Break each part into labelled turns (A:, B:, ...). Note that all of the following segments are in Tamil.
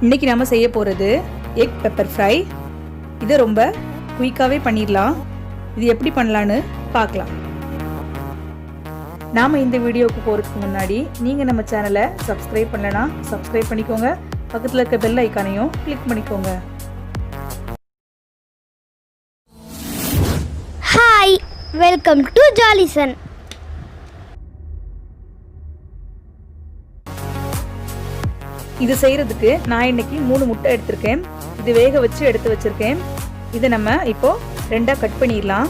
A: இன்றைக்கி நம்ம செய்ய போகிறது எக் பெப்பர் ஃப்ரை. இதை ரொம்ப குயிக்காகவே பண்ணிடலாம். இது எப்படி பண்ணலான்னு பார்க்கலாம். நாம் இந்த வீடியோவுக்கு போகிறதுக்கு முன்னாடி நீங்கள் நம்ம சேனலை சப்ஸ்கிரைப் பண்ணலைன்னா சப்ஸ்கிரைப் பண்ணிக்கோங்க. பக்கத்தில் இருக்க பெல் ஐக்கானையும் கிளிக் பண்ணிக்கோங்க.
B: ஹாய், வெல்கம் டு ஜாலிசன்.
A: இது செய்கிறதுக்கு நான் இன்னைக்கு 3 முட்டை எடுத்திருக்கேன். இது வேக வச்சு எடுத்து வச்சிருக்கேன். இதை நம்ம இப்போ 2ஆக கட் பண்ணிடலாம்.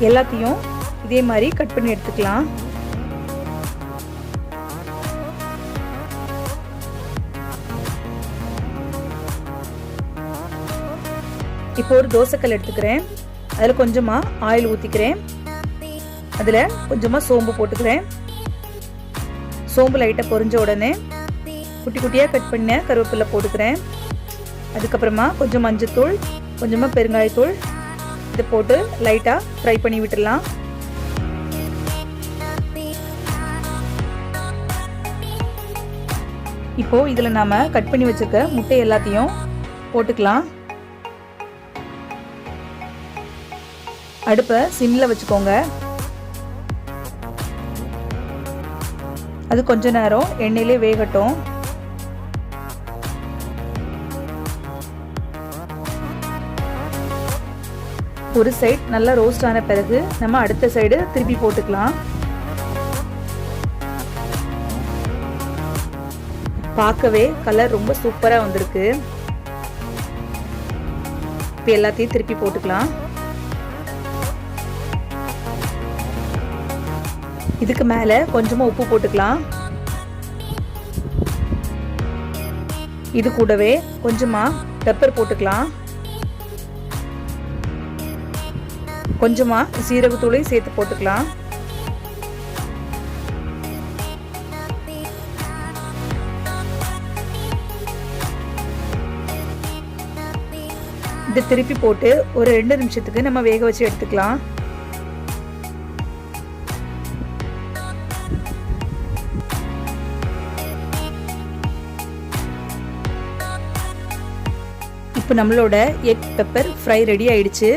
A: எல்லாத்தையும் இதே மாதிரி கட் பண்ணி எடுத்துக்கலாம். இப்போ ஒரு தோசைக்கல் எடுத்துக்கிறேன். அதில் கொஞ்சமாக ஆயில் ஊற்றிக்கிறேன். அதில் கொஞ்சமாக சோம்பு போட்டுக்கிறேன். சோம்பு லைட்டாக பொரிஞ்ச உடனே குட்டி குட்டியாக கட் பண்ண கருவேப்பிலை போட்டுக்கிறேன். அதுக்கப்புறமா கொஞ்சம் மஞ்சத்தூள், கொஞ்சமாக பெருங்காயத்தூள் இதை போட்டு லைட்டாக ஃப்ரை பண்ணி விட்டுடலாம். இப்போது இதில் நாம் கட் பண்ணி வச்சுருக்க முட்டை எல்லாத்தையும் போட்டுக்கலாம். அடுப்பை சிம்மில் வச்சுக்கோங்க. அது கொஞ்ச நேரம் எண்ணெயிலே வேகட்டும். ஒரு சைடு நல்லா ரோஸ்ட் ஆன பிறகு நம்ம அடுத்த சைடு திருப்பி போட்டுக்கலாம். பார்க்கவே கலர் ரொம்ப சூப்பராக வந்திருக்கு. இப்போ எல்லாத்தையும் திருப்பி போட்டுக்கலாம். இதுக்கு மேலே கொஞ்சமாக உப்பு போட்டுக்கலாம். இது கூடவே கொஞ்சமாக பெப்பர் போட்டுக்கலாம். கொஞ்சமாக சீரகத்தூளையும் சேர்த்து போட்டுக்கலாம். இதை திருப்பி போட்டு ஒரு 2 நிமிஷத்துக்கு நம்ம வேக வச்சு எடுத்துக்கலாம். இப்போ நம்மளோட எக் பெப்பர் ஃப்ரை ரெடி ஆயிடுச்சு.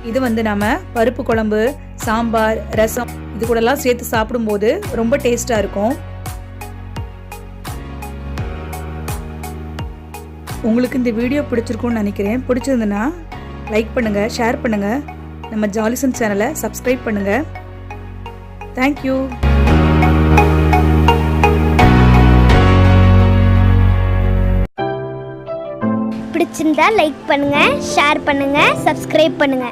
A: இது நம்ம பருப்பு குழம்பு, சாம்பார், ரசம் இது கூடலாம் சேர்த்து சாப்பிடும்போது ரொம்ப டேஸ்டாக இருக்கும். உங்களுக்கு இந்த வீடியோ பிடிச்சிருக்கும்னு நினைக்கிறேன். பிடிச்சிருந்துன்னா லைக் பண்ணுங்கள், ஷேர் பண்ணுங்கள். நம்ம ஜாலிசன் சேனலை சப்ஸ்கிரைப் பண்ணுங்கள். தேங்க்யூ.
B: பிடிச்சிருந்தா லைக் பண்ணுங்க, ஷேர் பண்ணுங்க, சப்ஸ்கிரைப் பண்ணுங்க.